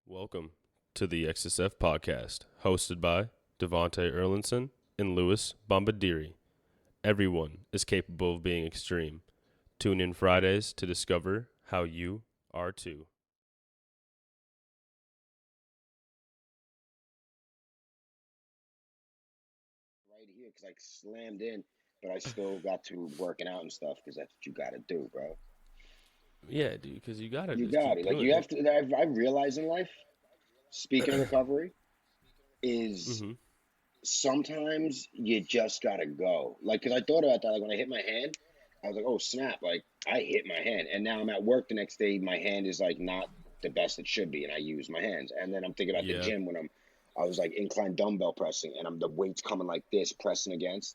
Welcome to the XSF podcast, hosted by Devante Erlinson and Louis Bombadiri. Everyone is capable of being extreme. Tune in Fridays to discover how you are too. Right here because I slammed in, but I still got to working out and stuff because that's what you got to do, bro. Yeah, dude, because you gotta You just got keep it. Like doing you it. have to. I realize in life, speaking of recovery, is Mm-hmm. sometimes you just gotta go. Like, because I thought about that. Like when I hit my hand, I was like, oh snap! Like I hit my hand, and now I'm at work the next day. My hand is like not the best it should be, and I use my hands. And then I'm thinking about the Yeah, gym when I was like incline dumbbell pressing, and I'm the weights coming like this, pressing against.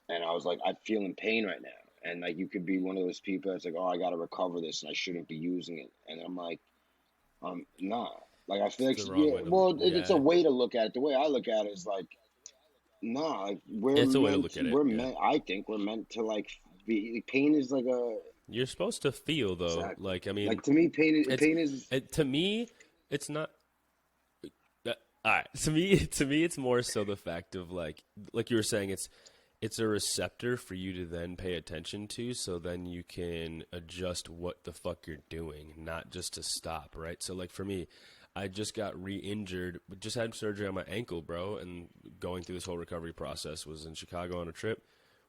And I was like, I'm feeling pain right now. And like, you could be one of those people that's like, oh, I got to recover this and I shouldn't be using it. And I'm like, nah. Like, I feel it's like, the wrong yeah, way to. well, it's a Yeah, way to look at it. The way I look at it is like, nah, like it's a way to look at it. we're Yeah, meant, I think we're meant to like be, pain is like a, you're supposed to feel though. exactly. Like, I mean, Like to me, it's pain is, to me, it's not. All right, to me, it's more so the fact of like you were saying, it's a receptor for you to then pay attention to, so then you can adjust what the fuck you're doing, not just to stop, right? So like for me, I just got re-injured, just had surgery on my ankle, bro, and going through this whole recovery process. Was in Chicago on a trip,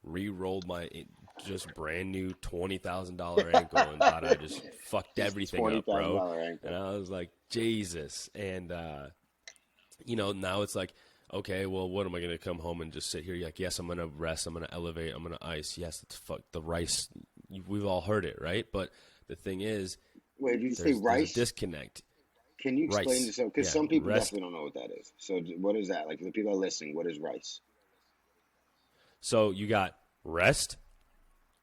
re-rolled my just brand new $20,000 ankle and thought I just fucked just everything twenty up, thousand bro. dollar And ankle. I was like, Jesus. And now it's like, okay, well, what am I going to come home and just sit here? You're like, yes, I'm going to rest. I'm going to elevate. I'm going to ice. Yes, it's fuck the rice. We've all heard it, right? But the thing is, Wait, did you say there's a rice? disconnect. Can you explain Rice. this? Because Yeah. some people Rest. definitely don't know what that is. So what is that? Like the people are listening, what is rice? So you got rest,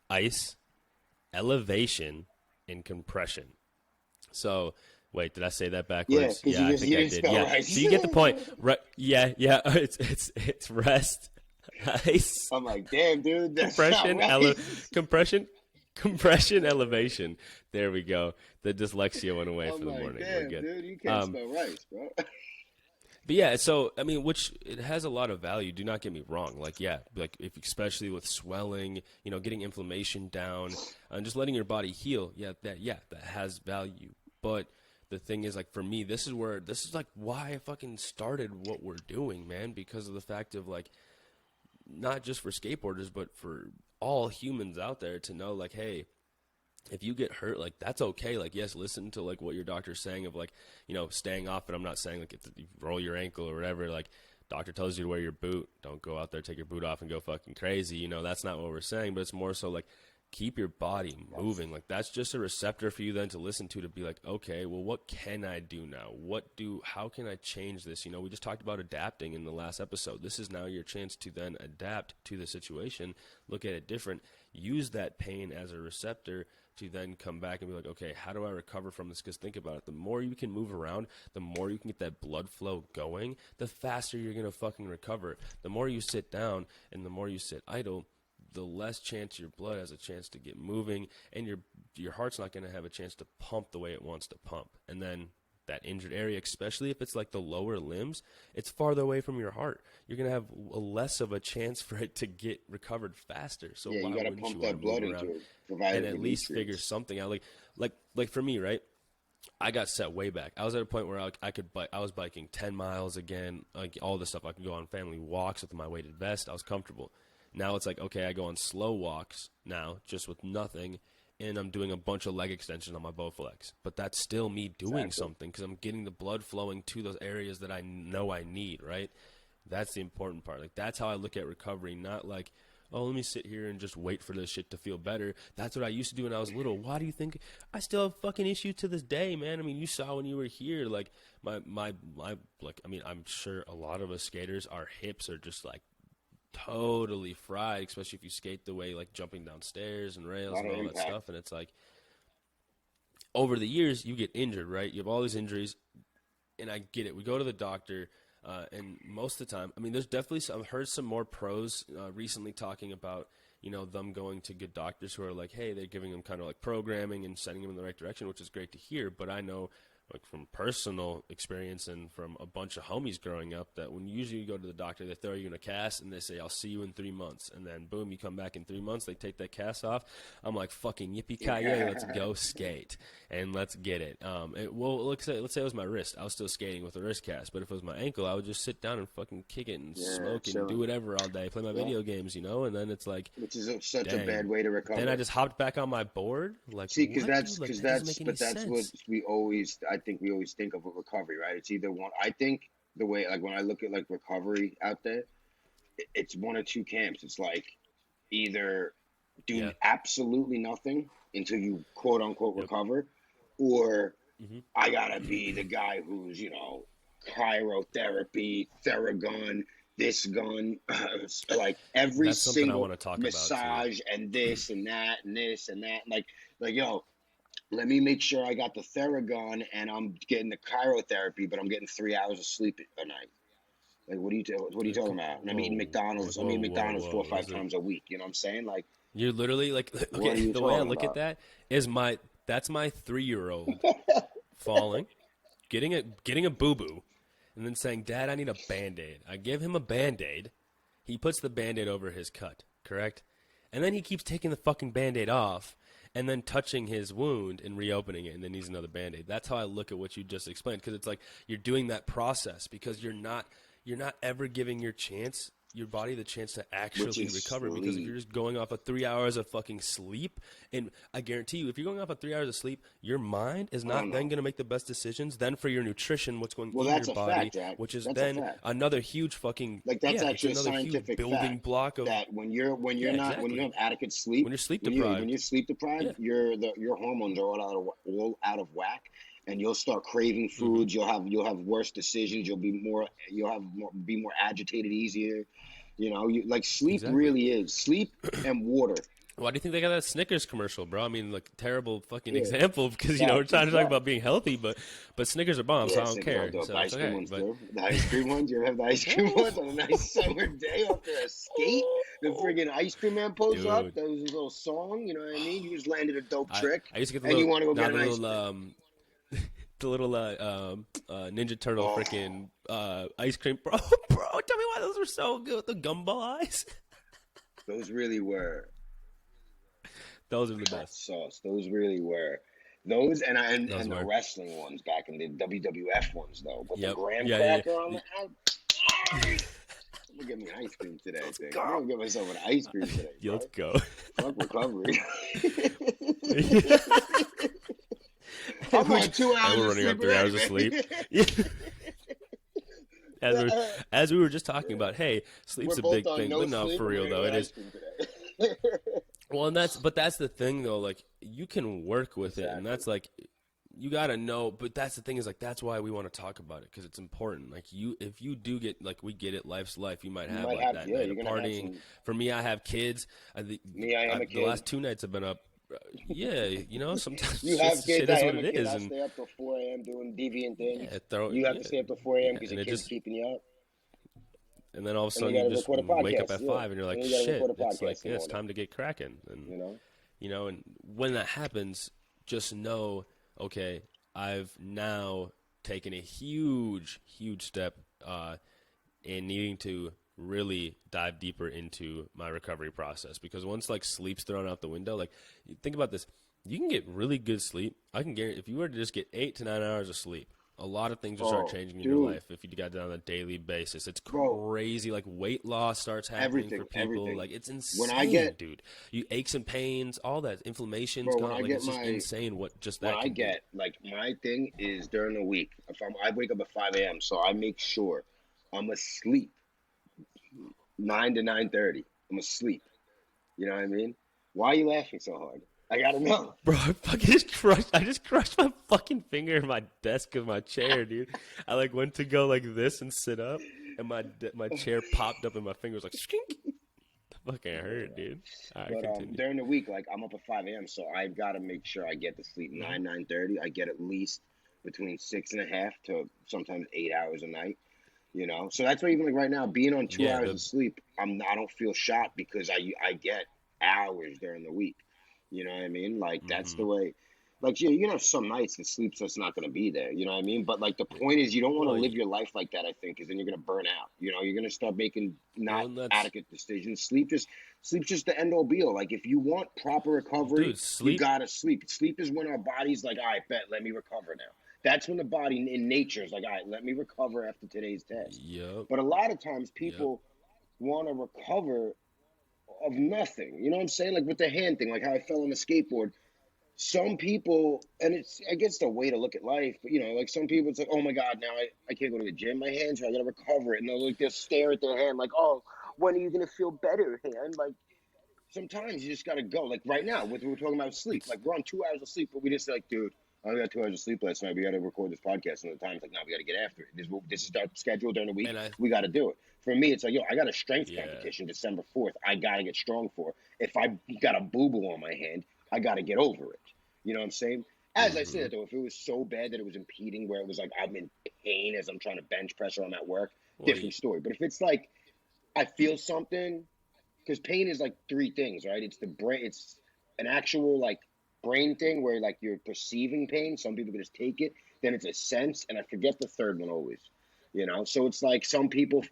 ice, elevation, and compression. So, wait, did I say that Yeah, backwards? because Yeah, I you think I didn't did. spell Yeah. rice. So you get the point. Yeah, yeah. It's rest, ice, I'm like, damn, dude, that's not compression, rice. compression, compression, elevation. There we go. The dyslexia went away I'm for the like, morning. We're damn, good. dude, you can't Um, spell rice, bro. but yeah, so I mean, which it has a lot of value. Do not get me wrong. Like, yeah, like if especially with swelling, getting inflammation down, and just letting your body heal. Yeah, that has value. But the thing is, like for me, this is like why I fucking started what we're doing, man, because of the fact of like not just for skateboarders, but for all humans out there to know, like, hey, if you get hurt, like that's okay. Like, yes, listen to like what your doctor's saying of like, staying off it. I'm not saying like if you roll your ankle or whatever. Like, doctor tells you to wear your boot, don't go out there, take your boot off, and go fucking crazy. That's not what we're saying. But it's more so like keep your body Yes. moving. Like that's just a receptor for you then to listen to be like, okay, well, what can I do now? How can I change this? We just talked about adapting in the last episode. This is now your chance to then adapt to the situation, look at it different, use that pain as a receptor to then come back and be like, okay, how do I recover from this? Because think about it, the more you can move around, the more you can get that blood flow going, the faster you're going to fucking recover. The more you sit down and the more you sit idle, the less chance your blood has a chance to get moving, and your heart's not going to have a chance to pump the way it wants to pump. And then that injured area, especially if it's like the lower limbs, it's farther away from your heart. You're going to have less of a chance for it to get recovered faster. So Yeah, you why got to wouldn't pump you want that to move blood around into it, and provided at with least figure nutrients. something out? Like for me, right? I got set way back. I was at a point where I could bike. I was biking 10 miles again, like all this stuff. I could go on family walks with my weighted vest. I was comfortable. Now it's like, okay, I go on slow walks now, just with nothing, and I'm doing a bunch of leg extensions on my both legs. But that's still me doing Exactly. something because I'm getting the blood flowing to those areas that I know I need, right? That's the important part. Like, that's how I look at recovery, not like, oh, let me sit here and just wait for this shit to feel better. That's what I used to do when I was little. Why do you think I still have fucking issues to this day, man? I mean, you saw when you were here, like my like, I mean, I'm sure a lot of us skaters, our hips are just like totally fried, especially if you skate the way like jumping down stairs and A rails lot and of all that impact. stuff. And it's like over the years you get injured, right? You have all these injuries, and I get it. We go to the doctor, and most of the time, I mean, there's definitely some, I've heard some more pros recently talking about them going to good doctors who are like, hey, they're giving them kind of like programming and sending them in the right direction, which is great to hear. But I know like from personal experience and from a bunch of homies growing up, that when usually you go to the doctor, they throw you in a cast and they say, I'll see you in 3 months. And then boom, you come back in 3 months, they take that cast off. I'm like, fucking yippee-ki-yay, let's go skate and let's get it. Well, let's say it was my wrist. I was still skating with a wrist cast, but if it was my ankle, I would just sit down and fucking kick it and smoke and do whatever all day, play my video games, and then it's like, which is such a bad way to recover. Then I just hopped back on my board. Like, see, because that's what I think we always think of with recovery, right? It's either one. I think the way, like when I look at like recovery out there, it's one or two camps. It's like either do absolutely nothing until you quote unquote recover, or I gotta be the guy who's cryotherapy, Theragun, this gun, like every single massage and this and that and this and that. Like yo, let me make sure I got the Theragun and I'm getting the cryotherapy, but I'm getting 3 hours of sleep a night. Like, what are you talking about? And I'm eating McDonald's. I'm eating McDonald's 4 or 5 times a week. You know what I'm saying? Like, you're literally like, okay, the way I look at that is that's my 3-year-old falling, getting a boo-boo, and then saying, Dad, I need a Band-Aid. I give him a Band-Aid. He puts the Band-Aid over his cut, correct? And then he keeps taking the fucking Band-Aid off and then touching his wound and reopening it, and then needs another Band-Aid. That's how I look at what you just explained, because it's like you're doing that process because you're not ever giving your body the chance to actually recover, because if you're just going off of 3 hours of fucking sleep, and I guarantee you, if you're going off of 3 hours of sleep, your mind is not then going to make the best decisions then for your nutrition, what's going in your body, which is then another huge fucking that's actually a scientific building block of that when you have adequate sleep, when you're sleep deprived, your hormones are all out of whack. And you'll start craving foods. You'll have worse decisions. You'll be more agitated easier. Sleep really is sleep and water. Why do you think they got that Snickers commercial, bro? I mean, like, terrible fucking example, because we're trying to talk about being healthy, but Snickers are bomb, so I don't care. So the ice cream ones, too. The ice cream ones. You ever have the ice cream ones on a nice summer day after a skate? The friggin' ice cream man pulls up. That was his little song. You know what I mean? You just landed a dope trick. I used to get you want to go get an ice cream. The little Ninja Turtle freaking ice cream, bro. Tell me why those were so good. The gumball eyes. Those really were. Those are the best. Sauce. Those really were. Those and the wrestling ones back in the WWF ones though. But the graham cracker on the out. I'm gonna get me ice cream today. I'm gonna get myself an ice cream today. Let's go. Fuck recovery. I'm like 2 hours. We're running on 3 hours of sleep. As we were just talking about, hey, sleep's a big thing, but no, for real though, it is. Well, and that's the thing though. Like, you can work with it, and that's like, you gotta know. But that's the thing, is like, that's why we want to talk about it, because it's important. Like, if you do get, like, we get it, life's life. You might have that night of partying. For me, I have kids. I am a kid. The last 2 nights have been up. Sometimes you have kids. Shit is what it is. I stay up till 4 a.m. doing deviant things. You have to stay up till 4 a.m. because your kid's keeping you up. And then all of a sudden you just wake up at 5 and you're like, shit. It's like, it's time to get cracking. And and when that happens, just know, okay, I've now taken a huge, huge step in needing to really dive deeper into my recovery process, because once like sleep's thrown out the window, like, think about this, you can get really good sleep. I can guarantee, if you were to just get 8 to 9 hours of sleep, a lot of things will start changing in your life if you got it on a daily basis. It's crazy. Like, weight loss starts happening for people. Like, it's insane, dude. You aches and pains, all that inflammation's gone. Like, it's just insane what just that. Like, my thing is during the week, I wake up at 5 a.m., so I make sure I'm asleep 9 to 9:30. I'm asleep. You know what I mean? Why are you laughing so hard? I gotta know. Bro, I just crushed my fucking finger in my desk of my chair, dude. I like went to go like this and sit up, and my chair popped up and my finger was like, skink. Fucking hurt, dude. All right, but during the week, like, I'm up at 5 a.m., so I've got to make sure I get to sleep 9:30. I get at least between 6.5 to sometimes 8 hours a night. So that's why even like right now, being on 2 hours of sleep, I don't feel shot, because I get hours during the week. You know what I mean? Like, that's the way. Like you're gonna have some nights that sleep's just not gonna be there. You know what I mean? But like the point is, you don't want to Well, live your life like that. I think, because then you're gonna burn out. You know, you're gonna start making not and that's adequate decisions. Sleep's just the end all be all. Like if you want proper recovery, dude, you sleep. gotta sleep. Sleep is when our body's like, all right, bet, let me recover now. That's when the body in nature is like, all right, let me recover after today's test. Yep, But a lot of times yep. people want to recover of nothing. You know what I'm saying? Like with the hand thing, like how I fell on the skateboard. Some people, and it's, I guess, the way to look at life, but like some people, it's like, oh my God, now I can't go to the gym. My hands are, I gotta recover it. And they'll like, just stare at their hand like, oh, when are you gonna feel better, hand? Like, sometimes you just gotta go. Like right now, we're talking about sleep. It's Like we're on 2 hours of sleep, but we just like, dude, I only got 2 hours of sleep last night. We gotta record this podcast. And the time's like, now we gotta get after it. This is our schedule during the week. and I We gotta do it. For me, it's like, yo, I got a strength yeah. competition December 4th. I gotta get strong for. If I got a boo boo on my hand, I gotta get over it. You know what I'm saying? As I Mm-hmm. said though, if it was so bad that it was impeding, where it was like I'm in pain as I'm trying to bench press or I'm at work, Well, different story. But if it's like I feel something, because pain is like three things, right? It's the brain, it's an actual like brain thing where like you're perceiving pain. Some people can just take it. Then it's a sense, and I forget the third one always. So it's like some people,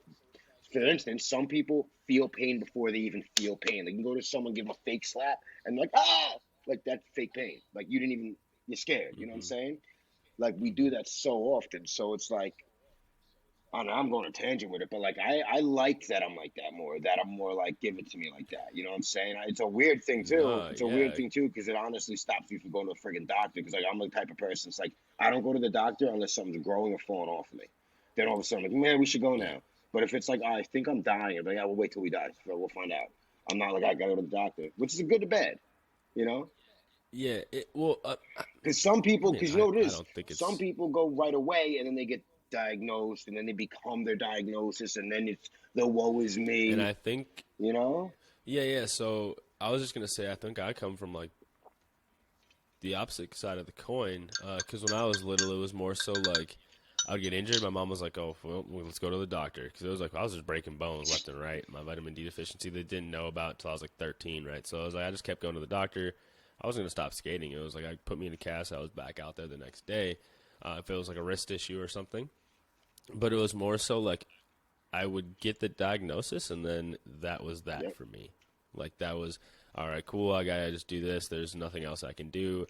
for instance, some people feel pain before they even feel pain. They can go to someone, give them a fake slap, and like, ah, like that's fake pain. Like you didn't even, you're scared. You know what I'm mm-hmm, saying? Like we do mm-hmm. that so often. So it's like, I don't know, I'm going on a tangent with it, but like I like that I'm like that more. That I'm more like, give it to me like that. You know what I'm saying? It's a weird thing too. No, It's a weird yeah, thing too because it honestly stops me from going to a friggin' doctor. Because like I'm the type of person. It's like I don't go to the doctor unless something's growing or falling off of me. Then all of a sudden, I'm like, man, we should go yeah, now. But if it's like, I think I'm dying, I'm like, yeah, we'll wait till we die. So we'll find out. I'm not like I gotta go to the doctor, which is a good or bad, you know. yeah. Well, Because some I people, mean, because you know what it I is, don't think some it's people go right away and then they get diagnosed and then they become their diagnosis and then it's the woe is and me, I think you know? yeah, yeah. So I was just gonna say I think I come from like the opposite side of the coin. Because when I was little, it was more so like I would get injured. My mom was like, "Oh, well, let's go to the doctor," because it was like I was just breaking bones left and right. My vitamin D deficiency they didn't know about until I was like 13, right? So I was like, I just kept going to the doctor. I was gonna stop skating. It was like I put me in a cast. I was back out there the next day. If it was like a wrist issue or something, but it was more so like I would get the diagnosis, and then that was that Yep. for me. Like that was all right, cool. I gotta just do this. There's nothing else I can do.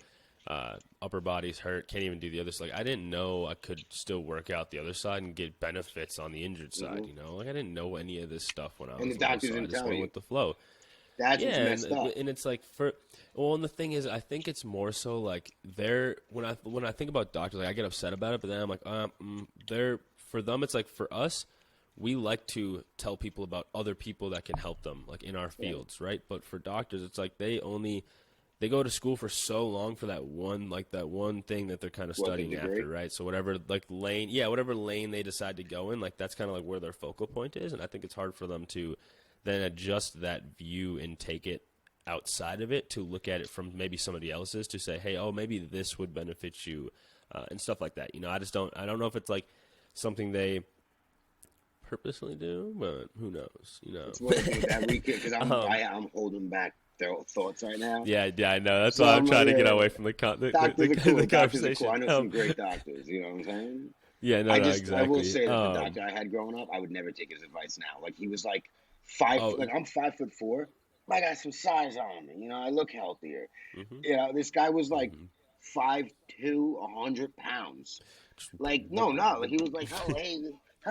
Upper body's hurt. Can't even do the other side. Like I didn't know I could still work out the other side and get benefits on the injured side. hmm Like I didn't know any of this stuff when I And the was little, doctors so I didn't just tell went you. with the flow. That's what's Yeah, messed up. and it's like for well, and the thing is, I think it's more so like they're when I think about doctors, like I get upset about it, but then I'm like, they're for them, it's like for us, we like to tell people about other people that can help them, like in our Right. fields, right? But for doctors, it's like they go to school for so long for that one thing that they're kind of What, the studying after, degree? right? So whatever like lane, yeah, whatever lane they decide to go in, like that's kind of like where their focal point is, and I think it's hard for them to then adjust that view and take it outside of it to look at it from maybe somebody else's to say, hey, oh, maybe this would benefit you, and stuff like that. I don't know if it's like something they purposely do, but who knows, It's one of the things that we can, because um, I'm holding back their thoughts right now. yeah, yeah, I know. That's So why I'm I'm like, trying to get yeah, away from doctors are the cool. Doctors are cool. conversation. I know some great doctors, you know what I'm saying? Yeah, no, no, I will exactly. say that the doctor I had growing up, I would never take his advice now. Like he was like five, Oh, like I'm 5'4". I got some size on me, I look healthier. hmm This guy was like hmm 5'2", 100 pounds. Like no, like he was like, oh hey,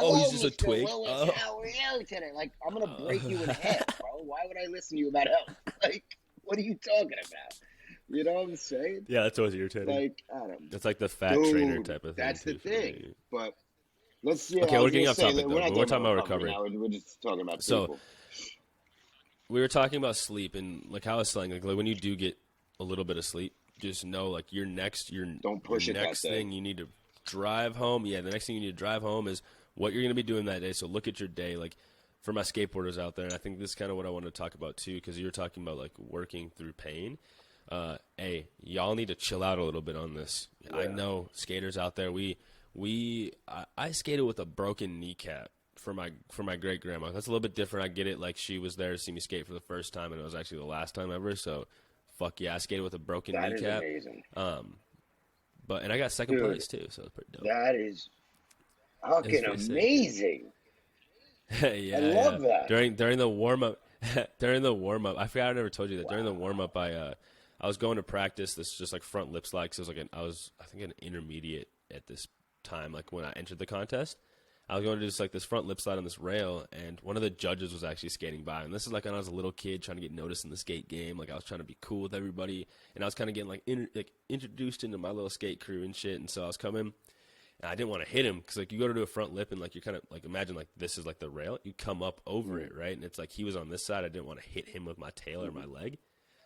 oh, he's hello, just a Mister twig. Willis, Oh, how are you today? Like I'm gonna break you in uh, half, bro. Why would I listen to you about health? Like what are you talking about? You know what I'm saying? yeah, that's always irritating. Like I don't, It's like the fat trainer dude. type of thing That's the too for thing. me. But yeah, Okay, I we're was getting gonna off say topic that we're though, not but we're talking talking about about recovery recovery. now. We're just talking about So people. we were talking about sleep and like how I was saying, like when you do get a little bit of sleep, just know like Don't your push it that next day. thing you need to drive home. Yeah, the next thing you need to drive home is what you're going to be doing that day. So look at your day, like for my skateboarders out there, and I think this is kind of what I want to talk about too, because you were talking about like working through pain. Hey, y'all need to chill out a little bit on this. I Yeah. know skaters out there. I skated with a broken kneecap for my great grandma. That's a little bit different. I get it. Like she was there to see me skate for the first time, and it was actually the last time ever. So fuck yeah, I skated with a broken That is kneecap. amazing. And I got second Dude, place too, so it's pretty dope. that is It's fucking pretty sick, dude. amazing. Yeah, I yeah. love that. During the warm up, during the warm up, I forgot I never told you that. During the warm up, I was going to practice this just like front lip slide. 'Cause it was like I think an intermediate at this time, like when I entered the contest. I was going to do just like this front lip slide on this rail, and one of the judges was actually skating by. And this is like when I was a little kid trying to get noticed in the skate game. Like I was trying to be cool with everybody, and I was kind of getting like introduced into my little skate crew and shit. And so I was coming. And I didn't want to hit him because, like, you go to do a front lip and, like, you're kind of, like, imagine, like, this is, like, the rail. You come up over it, right? And it's, like, he was on this side. I didn't want to hit him with my tail or my leg.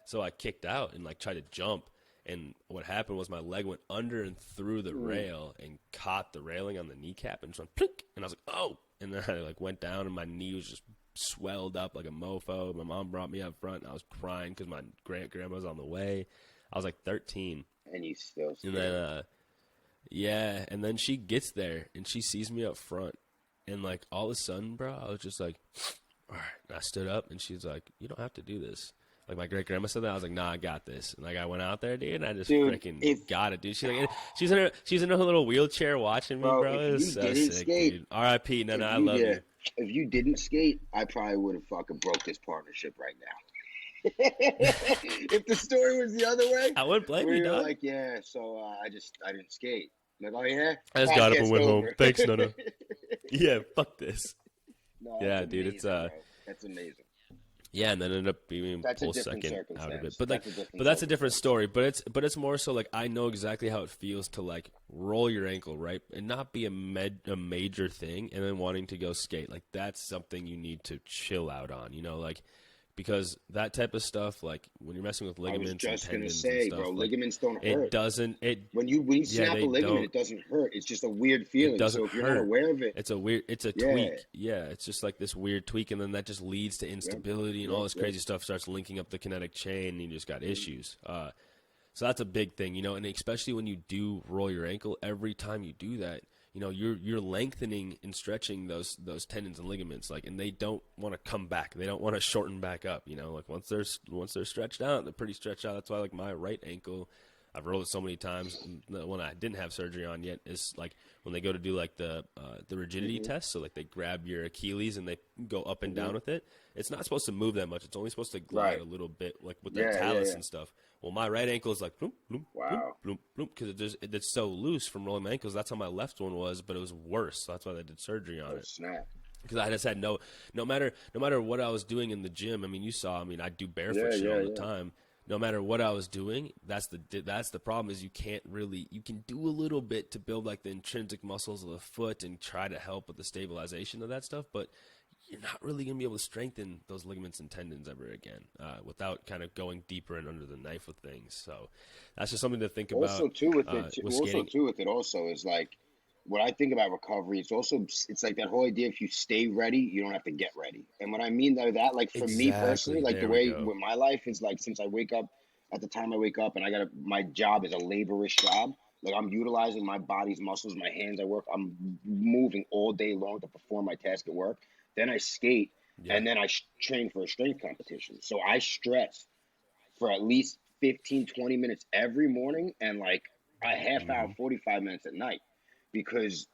So I kicked out and, like, tried to jump. And what happened was my leg went under and through the rail and caught the railing on the kneecap and just went plink. And I was like, oh. And then I, like, went down and my knee was just swelled up like a mofo. My mom brought me up front and I was crying because my grandma was on the way. I was, like, 13. And you still skate. And then, yeah, and then she gets there, and she sees me up front, and, like, all of a sudden, bro, I was just like, all right. And I stood up, and she's like, you don't have to do this. Like, my great-grandma said that. I was like, nah, I got this. And, like, I went out there, dude, and I just freaking got it, dude. She's in her little wheelchair watching me, bro. It was so sick, skate, dude. R.I.P. No, I love you. If you didn't skate, I probably would have fucking broke this partnership right now. If the story was the other way, I wouldn't blame you, dog. Like, yeah, so I didn't skate. I'm like, oh yeah, I just got up and went home. Thanks, Nana. Yeah, fuck this. No, yeah, dude, amazing, that's amazing. Yeah, and then ended up being pulled second out of it. But like, that's a different story. But it's more so like I know exactly how it feels to like roll your ankle, right, and not be a major thing, and then wanting to go skate. Like that's something you need to chill out on, you know, like. Because that type of stuff, like when you're messing with ligaments and tendons and stuff, bro, like, ligaments don't hurt. It doesn't. When you snap a ligament, it doesn't hurt. It's just a weird feeling. It doesn't so if you're hurt. not aware of it, it's a tweak. Yeah, it's just like this weird tweak, and then that just leads to instability and all this crazy stuff starts linking up the kinetic chain, and you just got issues. So that's a big thing, you know, and especially when you do roll your ankle, every time you do that, you know, you're lengthening and stretching those tendons and ligaments, like, and they don't want to come back. They don't want to shorten back up, you know, like once they're stretched out, they're pretty stretched out. That's why, like, my right ankle, I've rolled it so many times. The one I didn't have surgery on yet is like when they go to do like the rigidity test. So like they grab your Achilles and they go up and down with it. It's not supposed to move that much. It's only supposed to glide a little bit, like with the talus and stuff. Well, my right ankle is like bloop, bloop, bloop, bloop, bloop, because it's so loose from rolling my ankles. That's how my left one was, but it was worse. So that's why they did surgery on it. Snap. Because I just had no matter what I was doing in the gym. I mean, you saw. I mean, I do barefoot shit all the time. No matter what I was doing, that's the problem is you can do a little bit to build like the intrinsic muscles of the foot and try to help with the stabilization of that stuff, but you're not really going to be able to strengthen those ligaments and tendons ever again without kind of going deeper and under the knife with things. So that's just something to think about. Also, too, with it also is like, what I think about recovery, it's like that whole idea, if you stay ready, you don't have to get ready. And what I mean by that, like for me personally, like the way with my life is like, since I wake up, at the time I wake up and my job is a laborious job, like I'm utilizing my body's muscles, my hands, I'm moving all day long to perform my task at work. Then I skate and then I train for a strength competition. So I stress for at least 15, 20 minutes every morning and like a half hour, 45 minutes at night. Because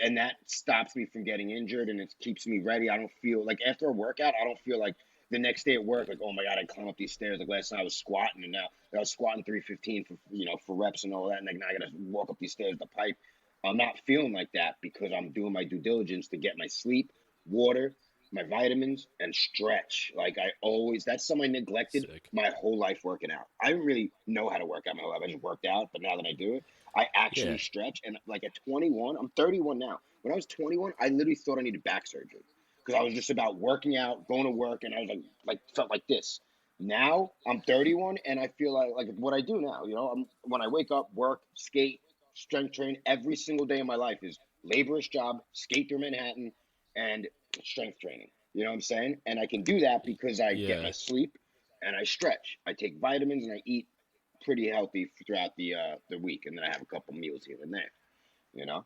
and that stops me from getting injured and it keeps me ready. I don't feel like after a workout, I don't feel like the next day at work, like, oh my God, I climb up these stairs. Like last night I was squatting and now I was squatting 315 for reps and all that. And like now I got to walk up these stairs, the pipe. I'm not feeling like that because I'm doing my due diligence to get my sleep, water, my vitamins, and stretch. Like that's something I neglected my whole life working out. I didn't really know how to work out my whole life. I just worked out, but now that I do it, I actually stretch. And like at 21, I'm 31 now. When I was 21, I literally thought I needed back surgery because I was just about working out, going to work, and I was felt like this. Now I'm 31, and I feel like what I do now. You know, when I wake up, work, skate, strength train every single day of my life is laborious job, skate through Manhattan, and strength training. You know what I'm saying? And I can do that because I get my sleep and I stretch. I take vitamins and I eat pretty healthy throughout the week, and then I have a couple meals here and there. You know?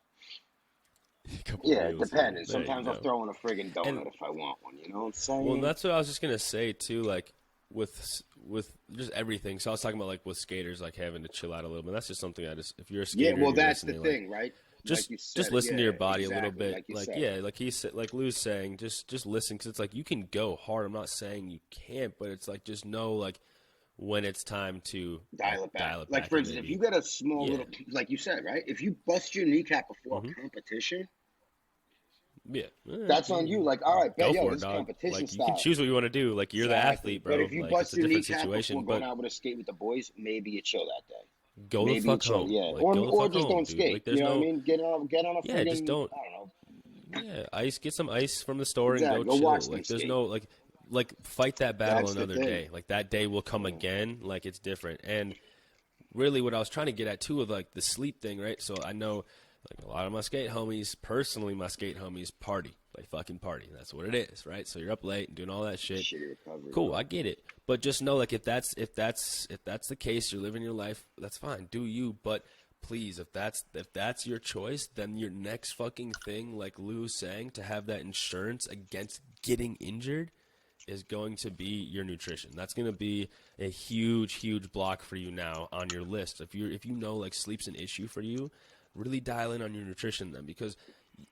It depends. Sometimes I'll throw in a friggin' donut if I want one. You know what I'm saying? Well, that's what I was just gonna say too. Like with with just everything. So I was talking about like with skaters, like having to chill out a little bit. That's just something if you're a Yeah, skater, and well, you're that's the listening, like thing, right? Like just you said, just listen to your yeah, body a little exactly, bit. like you Like said. yeah, like he said, like Lou's saying, just listen because it's like you can go hard. I'm not saying you can't, but it's like just know like when it's time to like Dial it back. dial it Like back for and instance, if you maybe get a small yeah. little, like you said, right? If you bust your kneecap before Hmm. a competition, Yeah, that's on you. Like, all right, bet go yo, for this it, is dog. competition Like you can style. choose what you want to do. Like you're the Exactly. athlete, But bro. if you Like it's bust a your different kneecap situation. before going But out with a skate with the boys, maybe you chill that day. go the Maybe you fuck chill, home. yeah. Like go the Or fuck just home, don't dude. Like skate. there's You know what I no mean? Get on a yeah, just friggin', don't I don't know. yeah, ice. Get some ice from the store and go Exactly. Go chill. watch them Like there's skate. no like fight that battle That's the another thing. day. Like that day will come Yeah. again. Like it's different. And really, what I was trying to get at too with like the sleep thing, right? So I know like a lot of my skate homies, personally, my skate homies party, like fucking party. That's what it is, right? So you're up late and doing all that shit. Shitty recovery, Cool, bro. I get it. But just know, like, if that's the case, you're living your life. That's fine. Do you? But please, if that's your choice, then your next fucking thing, like Lou's saying, to have that insurance against getting injured, is going to be your nutrition. That's going to be a huge block for you now on your list. If you know like sleep's an issue for you, really dial in on your nutrition then, because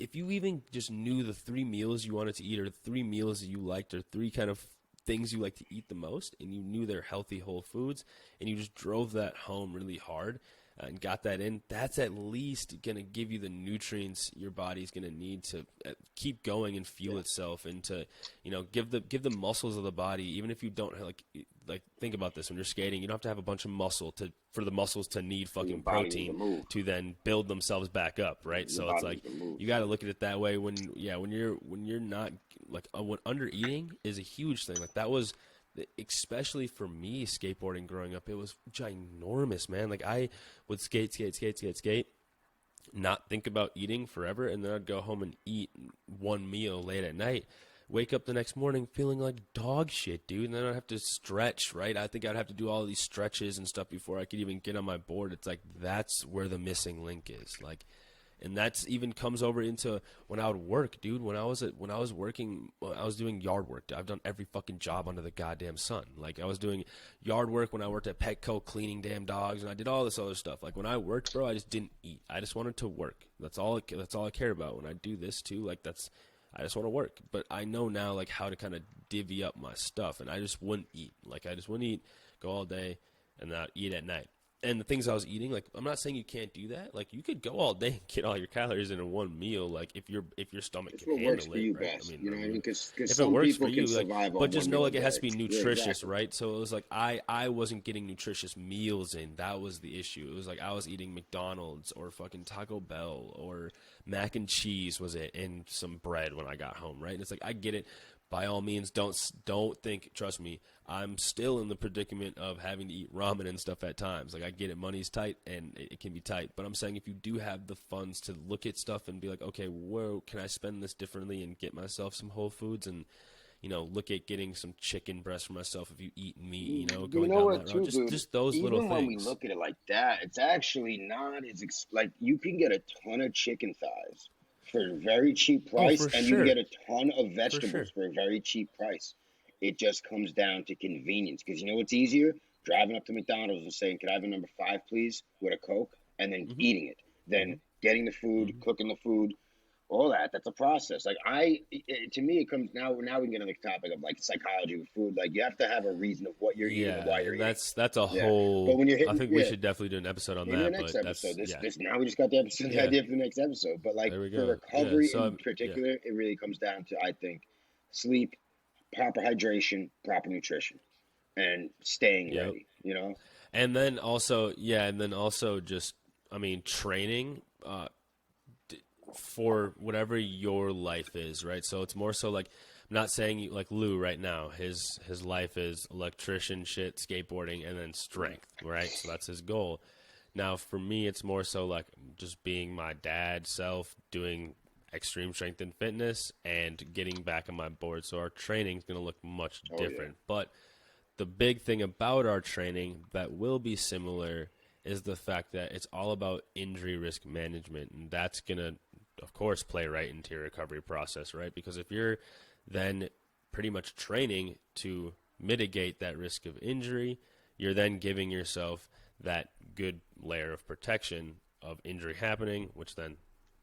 if you even just knew the 3 meals you wanted to eat or 3 meals that you liked or 3 things you like to eat the most, and you knew they're healthy whole foods, and you just drove that home really hard and got that in, that's at least going to give you the nutrients your body's going to need to keep going and fuel itself, and to give the muscles of the body, even if you don't like think about this. When you're skating, you don't have to have a bunch of muscle for the muscles to need For your fucking body to protein move. to then build themselves back up, right? Your So it's body like to move. you got to look at it that way. When you're not like when under eating is a huge thing. Like that was especially for me skateboarding growing up, it was ginormous, man. Like I would skate, not think about eating forever, and then I'd go home and eat 1 meal late at night, wake up the next morning feeling like dog shit, dude, and then I'd have to stretch, right? I think I'd have to do all these stretches and stuff before I could even get on my board. It's like that's where the missing link is. Like, and that's even comes over into when I would work, dude. When I was working, I was doing yard work. I've done every fucking job under the goddamn sun. Like I was doing yard work when I worked at Petco, cleaning damn dogs, and I did all this other stuff. Like when I worked, bro, I just didn't eat. I just wanted to work. That's all I cared about. When I do this too, like I just want to work. But I know now like how to kind of divvy up my stuff, and I just wouldn't eat. Like I just wouldn't eat, go all day, and then I'd eat at night. And the things I was eating, like I'm not saying you can't do that. Like you could go all day and get all your calories in 1 meal, like if your stomach It's can what works handle for it, you right? best. You know what I mean? Because If it some works for people you, can like, survive but on just one know meal a like it has to day. be Yeah, nutritious, exactly. right? So it was like I wasn't getting nutritious meals in. That was the issue. It was like I was eating McDonald's or fucking Taco Bell or mac and cheese was it, and some bread when I got home, right? And it's like I get it. By all means, don't think. Trust me, I'm still in the predicament of having to eat ramen and stuff at times. Like I get it, money's tight and it can be tight. But I'm saying if you do have the funds to look at stuff and be like, okay, whoa, can I spend this differently and get myself some whole foods, and look at getting some chicken breast for myself if you eat meat, You going know down what, that route. too, dude? Just those little Even when we things. look at it like that, it's actually not like you can get a ton of chicken thighs for a very cheap Oh, price, for and you can get sure, a ton of for vegetables sure. for a very cheap price. It just comes down to convenience. Because you know what's easier? Driving up to McDonald's and saying, "Can I have a number five, please?" with a Coke, and then Hmm. eating it. Then Hmm. getting the food, Hmm. cooking the food, all that's a process. Like to me, it comes now we can get on the topic of like psychology with food. Like you have to have a reason of what you're eating and Yeah, why you're and eating. that's a Yeah, but whole. when you're I hitting, think we yeah, should definitely do an episode on maybe the that. next But episode. that's This yeah, this now we just got the episode the yeah. idea for the next episode. But like There we for go. Yeah. recovery So in yeah, particular, it really comes down to I think sleep, proper hydration, proper nutrition, and staying yep. ready. You know. And then also, yeah, and then also just, I mean, training for whatever your life is, right? So it's more so like, I'm not saying like Lou right now, his life is electrician shit, skateboarding, and then strength, right? So that's his goal. Now for me, it's more so like just being my dad self, doing extreme strength and fitness, and getting back on my board. So our training is going to look much Oh yeah. different, but the big thing about our training that will be similar is the fact that it's all about injury risk management. And that's going to, of course, play right into your recovery process, right? Because if you're then pretty much training to mitigate that risk of injury, you're then giving yourself that good layer of protection of injury happening, which then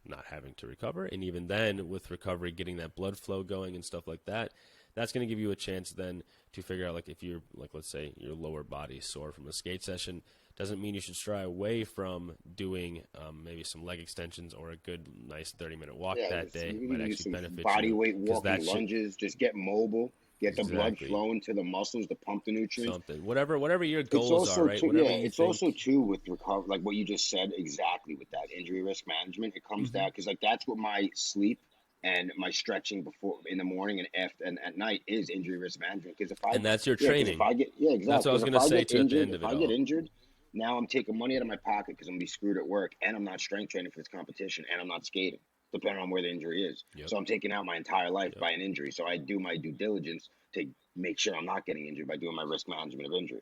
not having to recover. And even then, with recovery, getting that blood flow going and stuff like that, that's going to give you a chance then to figure out, like, if you're, like, let's say your lower body sore from a skate session, doesn't mean you should stray away from doing maybe some leg extensions or a good, nice 30-minute walk that day. You Might can do actually some benefit body you. weight walking, lunges, just get mobile, get the blood Exactly. flowing to the muscles to pump the nutrients. Something. Whatever your It's goals are, also right? too, Whatever yeah. you It's also think. too with recover, like what you just said exactly with that injury risk management. It comes down because like that's what my sleep and my stretching before in the morning and after and at night is injury risk management. Because if I And that's your yeah, because if training. I get yeah That's what exactly I was because going to if I say, get too, at the injured, end of if it I get all. injured, now I'm taking money out of my pocket because I'm gonna be screwed at work and I'm not strength training for this competition and I'm not skating, depending on where the injury is. Yep. So I'm taking out my entire life Yep. by an injury. So I do my due diligence to make sure I'm not getting injured by doing my risk management of injury,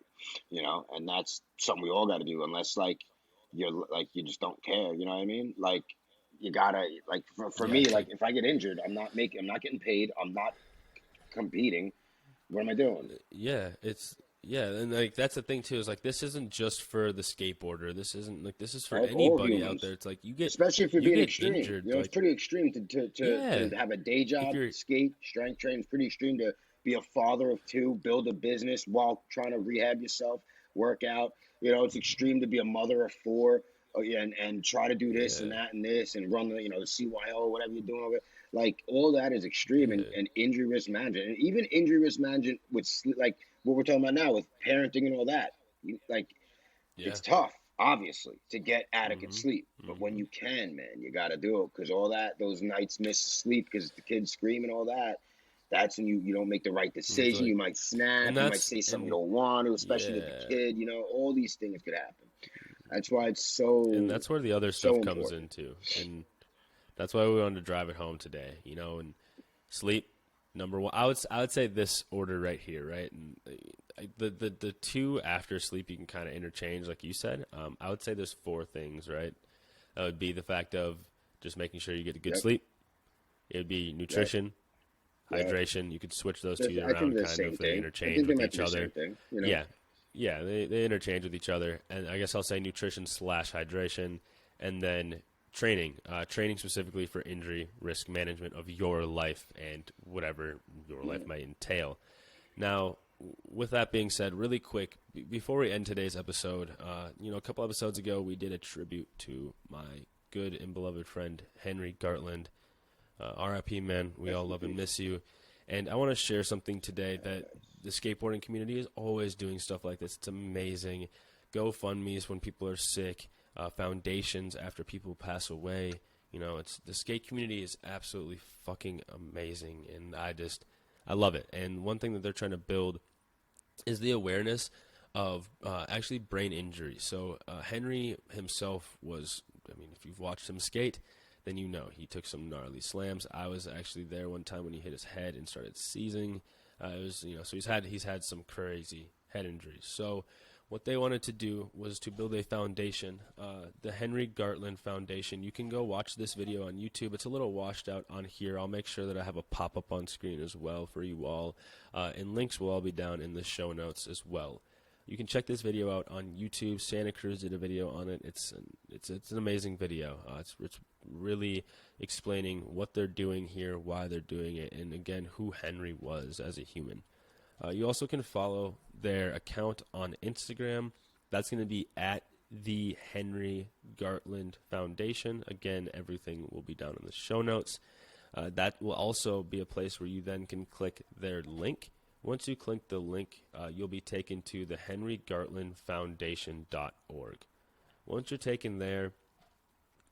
and that's something we all got to do unless like you just don't care, you know what I mean? Like you gotta like for Yeah, me, it's like like, if I get injured, I'm not getting paid, I'm not competing. What am I doing? yeah, and like that's the thing too, is like this isn't just for the skateboarder. This isn't like, this is for Right? All anybody out humans. there. It's like Especially if you're you being get extreme. injured, It's like, pretty extreme yeah, to have a day if job, you're skate, strength train. It's pretty extreme to be a father of two, build a business while trying to rehab yourself, work out. It's extreme to be a mother of four, yeah, and try to do this and yeah, that and this and run the CYO, whatever you're doing. Like all that is extreme yeah, and injury risk management. And even injury risk management with like what we're talking about now with parenting and all that. Like yeah. it's tough, obviously, to get adequate Mhm. sleep. But when Mhm. you can, man, you got to do it because all that, those nights missed sleep because the kids scream and all that, that's when you don't make the right And it's decision. like, You might snap. and You might that's say something you and don't want to, especially with the yeah, kid. All these things could happen. That's why it's and so, that's where the other so stuff comes important. into, and that's why we wanted to drive it home today. And sleep, number one. I would say this order right here, right? And the two after sleep you can kind of interchange, like you said. I would say there's four things, right? That would be the fact of just making sure you get a good Yep, sleep. It would be yep, nutrition, yep. hydration. You could switch those two I think around, they're the kind same of. They thing. I interchange think they with might each be the same other. thing. Yeah, yeah, they interchange with each other, and I guess I'll say nutrition slash hydration, and then training specifically for injury risk management of your life and whatever your life might entail. Now, with that being said, really quick, before we end today's episode, a couple episodes ago we did a tribute to my good and beloved friend Henry Gartland. RIP, man. We Rest all in love and peace. miss you. And I want to share something today that the skateboarding community is always doing stuff like this. It's amazing. GoFundMe's when people are sick, foundations after people pass away. It's the skate community is absolutely fucking amazing, and I love it. And one thing that they're trying to build is the awareness of actually brain injury. So Henry himself was, if you've watched him skate, then he took some gnarly slams. I was actually there one time when he hit his head and started seizing. So he's had some crazy head injuries. So what they wanted to do was to build a foundation, the Henry Gartland Foundation. You can go watch this video on YouTube. It's a little washed out on here. I'll make sure that I have a pop-up on screen as well for you all, and links will all be down in the show notes as well. You can check this video out on YouTube. Santa Cruz did a video on it. It's an amazing video. It's really explaining what they're doing here, why they're doing it, and again, who Henry was as a human. You also can follow their account on Instagram. That's going to be at the Henry Gartland Foundation. Again, everything will be down in the show notes. That will also be a place where you then can click their link. Once you click the link, you'll be taken to the henrygartlandfoundation.org. Once you're taken there,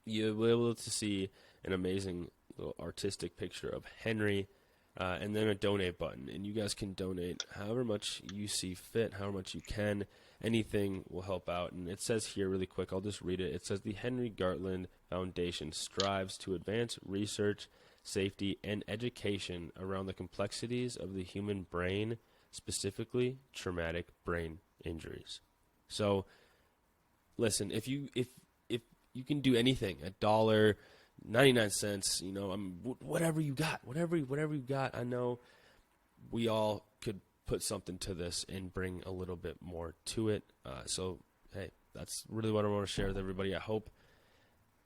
you'll be able to see an amazing little artistic picture of Henry, and then a donate button. And you guys can donate however much you see fit, however much you can. Anything will help out. And it says here really quick, I'll just read it. It says the Henry Gartland Foundation strives to advance research, safety, and education around the complexities of the human brain, specifically traumatic brain injuries. So, listen, if you can do anything, $1.99, whatever you got, whatever you got. I know we all could put something to this and bring a little bit more to it. So, hey, that's really what I want to share with everybody. I hope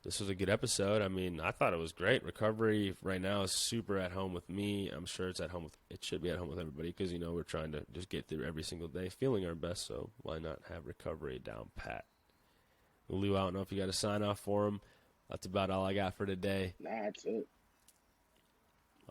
this was a good episode. I mean, I thought it was great. Recovery right now is super at home with me. I'm sure it should be at home with everybody because, we're trying to just get through every single day feeling our best. So why not have recovery down pat? Lou, I don't know if you got a sign off for him. That's about all I got for today. Nah, that's it.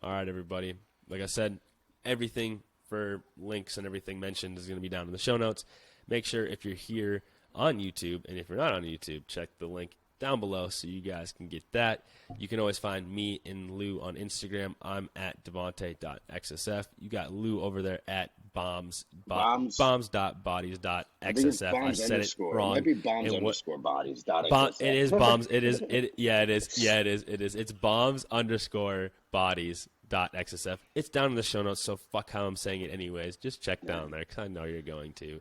All right, everybody. Like I said, everything for links and everything mentioned is going to be down in the show notes. Make sure if you're here on YouTube, and if you're not on YouTube, check the link down below so you guys can get that. You can always find me and Lou on Instagram. I'm at devante.xsf. You got Lou over there at bombs.bodies.xsf. I said it wrong. It might be bombs_bodies. It is bombs. It is. It's bombs_bodies.xsf. It's down in the show notes, so fuck how I'm saying it anyways. Just check down there because I know you're going to.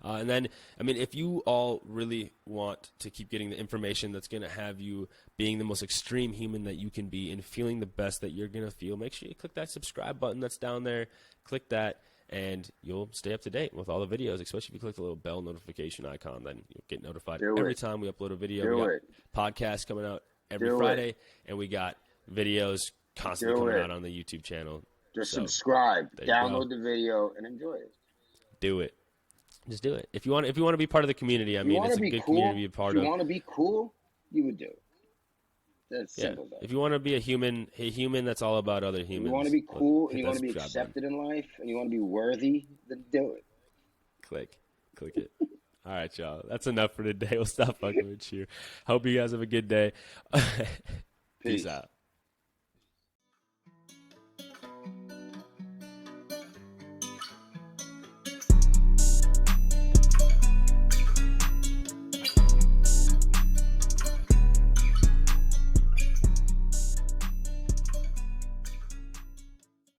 And then, if you all really want to keep getting the information that's going to have you being the most extreme human that you can be and feeling the best that you're going to feel, make sure you click that subscribe button that's down there. Click that, and you'll stay up to date with all the videos, especially if you click the little bell notification icon. Then you'll get notified every time we upload a video. We got podcasts coming out every Friday, and we got videos constantly coming out on the YouTube channel. Just subscribe, download the video, and enjoy it. Do it. Just do it. If you want to be part of the community, it's a good community to be a part of. If you want to be cool, you would do it. That's simple. Though. If you want to be a human that's all about other humans. If you want to be cool and you want to be accepted in life and you want to be worthy, then do it. Click it. All right, y'all. That's enough for today. We'll stop fucking with you. Hope you guys have a good day. Peace out.